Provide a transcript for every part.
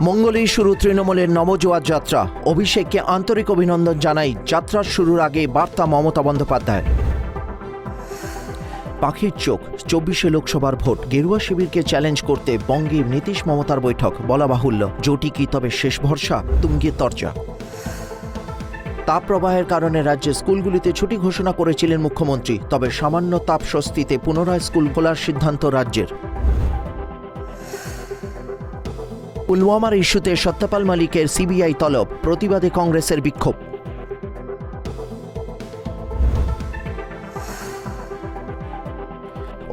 মঙ্গলেই শুরু তৃণমূলের নবজোয়ার যাত্রা। অভিষেককে আন্তরিক অভিনন্দন জানাই যাত্রার শুরুর আগে বার্তা মমতা বন্দ্যোপাধ্যায়। পাখির চোখ 24শে লোকসভার ভোট, গেরুয়া শিবিরকে চ্যালেঞ্জ করতে বঙ্গে নীতিশ মমতার বৈঠক। বলা বাহুল্য, জোটই কি তবে শেষ ভরসা? তুঙ্গে তরজা। তাপপ্রবাহের কারণে রাজ্যের স্কুলগুলিতে ছুটি ঘোষণা করেছিলেন মুখ্যমন্ত্রী, তবে সামান্য তাপ স্বস্তিতে পুনরায় স্কুল খোলার সিদ্ধান্ত রাজ্যের। পুলওয়ামার ইস্যুতে সত্যপাল মালিকের সিবিআই তলব, প্রতিবাদে কংগ্রেসের বিক্ষোভ।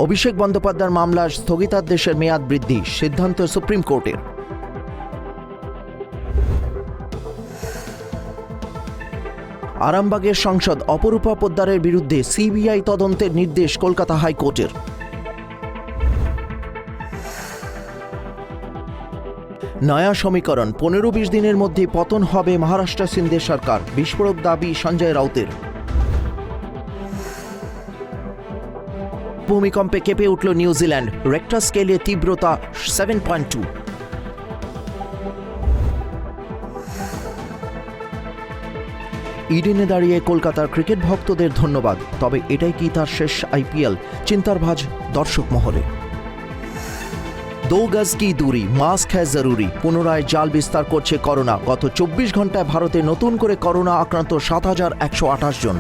অভিষেক বন্দ্যোপাধ্যায়ের মামলার স্থগিতাদেশের মেয়াদ বৃদ্ধি, সিদ্ধান্ত সুপ্রিম কোর্টের। আরামবাগের সাংসদ অপরূপা পোদ্দারের বিরুদ্ধে সিবিআই তদন্তের নির্দেশ কলকাতা হাইকোর্টের। নয়া সমীকরণ, 15-20 দিনের মধ্যে পতন হবে মহারাষ্ট্র সিন্ধের সরকার, বিস্ফোরক দাবি সঞ্জয় রাউতের। ভূমিকম্পে কেঁপে উঠল নিউজিল্যান্ড, রেক্টার স্কেলে তীব্রতা 7.2। ইডেনে দাঁড়িয়ে কলকাতার ক্রিকেট ভক্তদের ধন্যবাদ, তবে এটাই কি তার শেষ আইপিএল? চিন্তার ভাঁজ দর্শক মহলে। 2 গজ কি দূরি, মাস্ক হ্যায় জরুরি, পুনরায় জাল বিস্তার করছে করোনা। গত 24 ঘন্টায় ভারতে নতুন করে করোনা আক্রান্ত 7,128 জন।